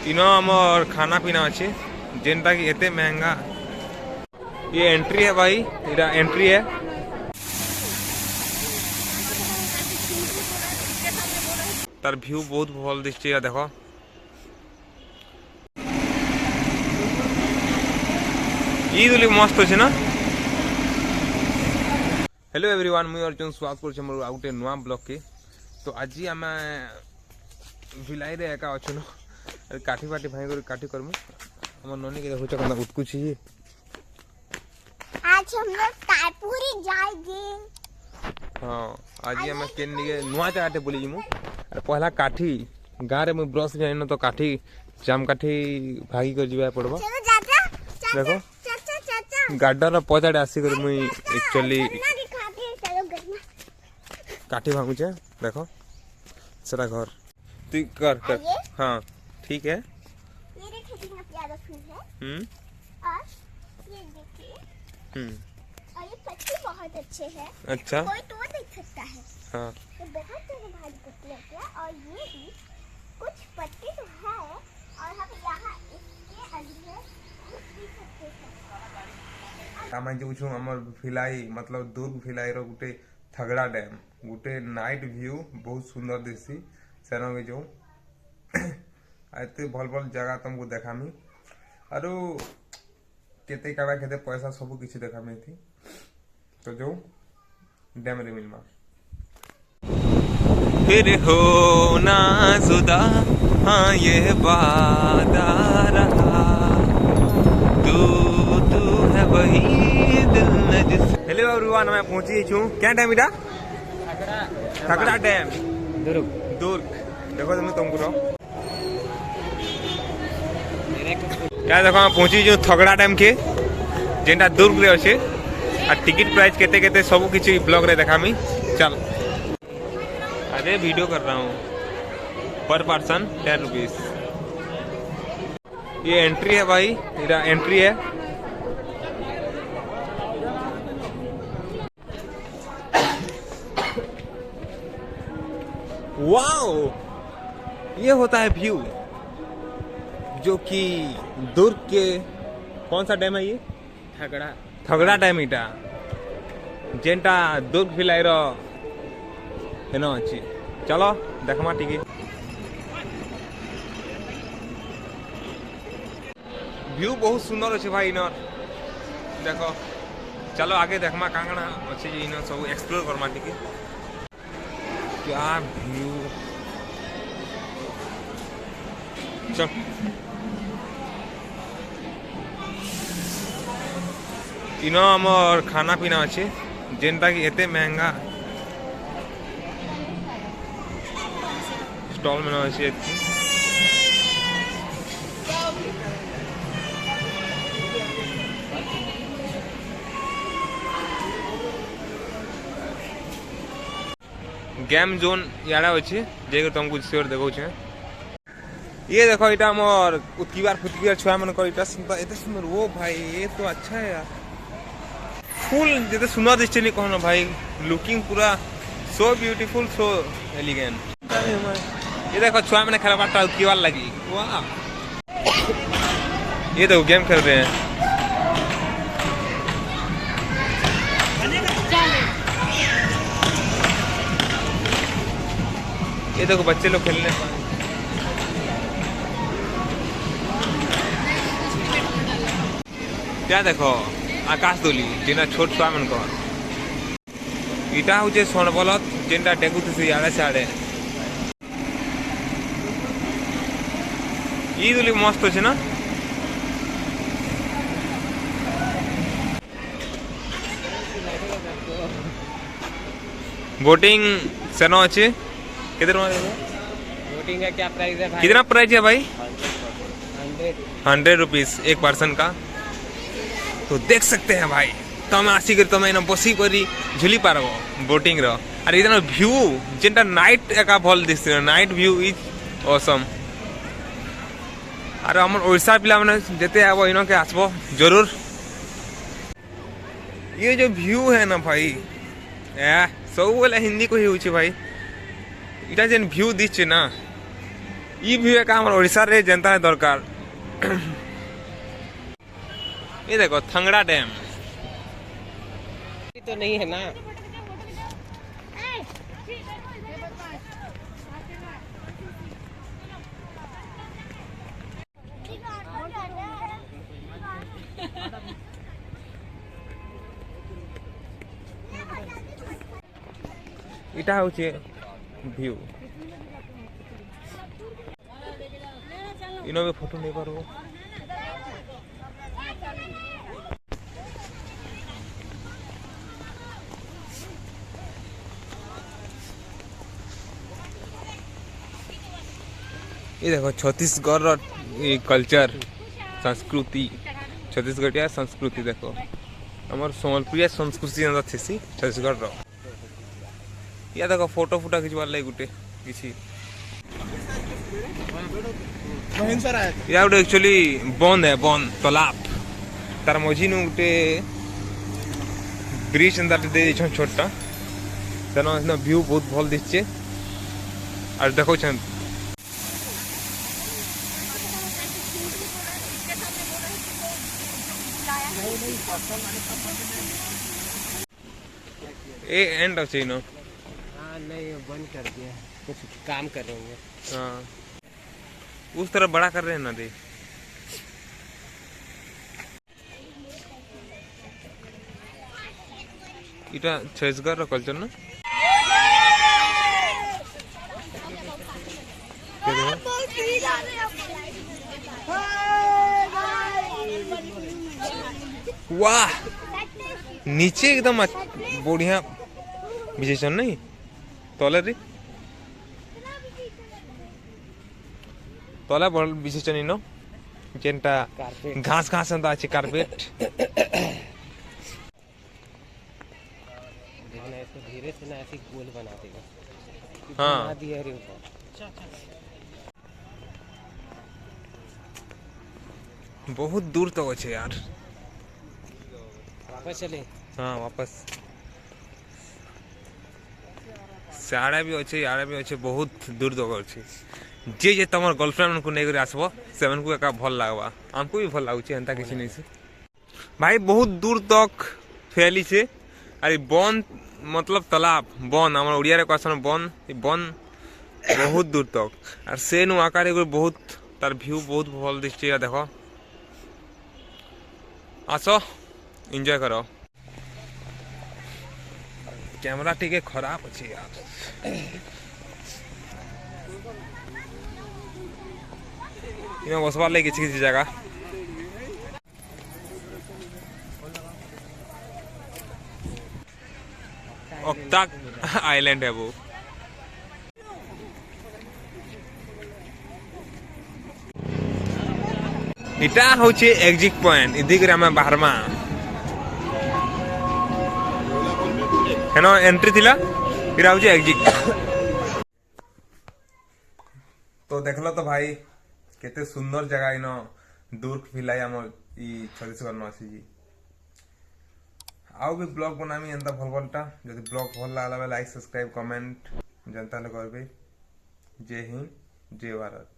इनो आमर खाना पीना अच्छे जेनटा कि एते महंगा। ये एंट्री है भाई, इधर एंट्री है। तार व्यू बहुत भल दिखे देखो। ये मस्त अच्छे ना। हेलो एवरीवन, मुझे अर्जुन स्वागत कर मोर आ गोटे नुआ ब्लॉग के। तो आज आम भिलाई रे एका अच्छे न काठी फाटी भाई कर काठी करमु। हमर ननी के देखो कना उतकुची। आज हम लोग तारपुरी जाएंगे। हां आज हम केन निगे नुआ जगह बोली जिमु। अरे पहला काठी गां रे मु ब्रश जाइन तो काठी जाम काठी भागी कर जीवा पड़बो। चलो चाचा देखो चाचा चाचा गार्डन पचाड़े आसी कर मुई एक्चुअली काठी भागु छे। देखो सरा घर तू कर कर। हां ठीक है। मेरे कितना प्यारा फूल है। और ये देखिए। और ये पत्ते बहुत अच्छे हैं। अच्छा कोई तो देख सकता है। हां ये बहुत सारे भारी पत्ते हैं और ये भी कुछ पत्ते तो है और हम यहाँ इसके अंदर कुछ भी सकते हैं। आम जो छु हमर भिलाई मतलब दुर्ग भिलाई रो गुटे थगड़ा डैम गुटे नाइट व्यू बहुत सुंदर दिसी सेनो के जो आते भल भल जगह तुमको देखामी आरो केते काबा केते पैसा सब किछि देखामी थी। तो जो डैम रे मिलमा फिर हो ना जुदा। हाँ ये वादा रहा तू है वही दिल न जिस। हेलो एवरीवन, मैं पहुंची छु क्या डैम इटा थगड़ा डैम दुर्ग। देखो तुमको तो क्या देखो हम पहुंची जो थगड़ा डैम के जेंटा दुर्ग रे अच्छे। और टिकट प्राइस केते केते सब किछि ब्लॉग रे देखामी। चल अरे वीडियो कर रहा हूँ। पर पर्सन 10 रुपीस। ये एंट्री है भाई, इधर एंट्री है। वाओ ये होता है व्यू जो कि दुर्ग के कौन सा डैम है ये थगड़ा डैम इटा जेंटा दुर्ग भिलाई रो है ना अच्छी। चलो देखमा टिकी व्यू बहुत सुंदर अच्छे भाई इनर देखो। चलो आगे देखमा कांगना अच्छे जी इनर सब एक्सप्लोर करमा टिकी। क्या व्यू चल इनो हमर खाना पीना अच्छे जेनटा कि एते महंगा स्टॉल में अच्छे। गेम जोन याडा अच्छे जे तुमको श्योर देखो छे। ये देखो इटा मोर उत्कीबार फुटकीबार छुआ मन कर इटा सुंदर एते सुंदर। वो भाई ये तो अच्छा है यार। फुल जेते सुंदर दिसते नहीं कहना भाई। लुकिंग पूरा सो ब्यूटीफुल सो एलिगेंट। ये देखो छुआ मैंने खेला बाटा उत्कीबार लगी। वाह ये देखो गेम खेल रहे हैं। ये देखो बच्चे लोग खेलने। क्या देखो आकाश दोली जेना छोट छुआ मन को इटा हो सोनबलत जेनटा टेकु थी आड़े से आड़े। ई दोली मस्त अच्छे ना। बोटिंग सेनो अच्छे। कितना बोटिंग का क्या प्राइस है भाई? कितना प्राइस है भाई? 100 रुपीस एक पर्सन का। तो देख सकते हैं भाई तुम आसिक तुम बसी करी झुली पार बोटिंग रो। और इतना व्यू जेनटा नाइट एका भल this night view is awesome. और हमर ओडिशा पिला माने जेते आबो इनो के आसबो जरूर। ये जो व्यू है ना भाई सब बोले हिंदी को ही होचे भाई। इटा जेन व्यू दिछे ना ई भी एक हमर ओडिशा रे जनता है दरकार। ये देखो थंगड़ा डैम तो नहीं है ना। इटा होचे व्यू इनो भी फोटो नहीं पारो। ये देखो छत्तीसगढ़ कल्चर संस्कृति छत्तीसगढ़िया संस्कृति देखो हमर सम्बलपुरिया संस्कृति अंदर थेसी छत्तीसगढ़ रो। या देखो फोटो फुटा खिचवार लाग गुटे किसी या गुटे एक्चुअली बंद है बंद तालाब तार मझी नु गुटे ब्रिज अंदर दे छ छोटा तेनो व्यू बहुत भल दिसचे और देखो छन ए एंड ऑफ चीनो। हाँ नहीं बंद कर दिया कुछ काम कर रहे होंगे। हाँ उस तरफ बड़ा कर रहे हैं ना दे। इटा छत्तीसगढ़ रो कल्चर ना वाह नीचे एकदम बढ़िया विशेषण नहीं तले रे तला बड़ विशेषण इन जेनटा घास घास अंदा আছে कार्पेट। देखना इसको धीरे से ना ऐसे गोल बना देगा। हाँ बना दिया रे ऊपर। बहुत दूर तक अच्छे यार। वापस चले। हाँ वापस सियाड़े भी अच्छे याड़े भी अच्छे बहुत दूर तक अच्छे जे जे तमर गर्लफ्रेंड को नहीं आसब से एका भल लगवा हमको भी भल लगुच एंता किसी नहीं से भाई बहुत दूर तक फैली से। अरे बन मतलब तालाब बन हमारे उड़िया क्वेश्चन बन बन बहुत दूर तक और से नु आकार बहुत तार व्यू बहुत भल दिखे देख आस एंजॉय करो। कैमरा टिके खराब अच्छे यार इमे बसबार लगे किसी किसी जगह ओक्ताक आइलैंड है वो। इटा होचे एग्जिट पॉइंट इदी करे हमें बाहरमा हेनो एंट्री थिला फिर आउचे एग्जिट। तो देखलो तो भाई केते सुंदर जगह इनो दूर फिलाई हमर ई छत्तीसगढ़ न आसी जी आउ भी ब्लॉग बनामी एंता भल भलटा जदि ब्लॉग भल लागला बेले लाइक सब्सक्राइब कमेंट जनता ले करबे। जय हिंद जय भारत।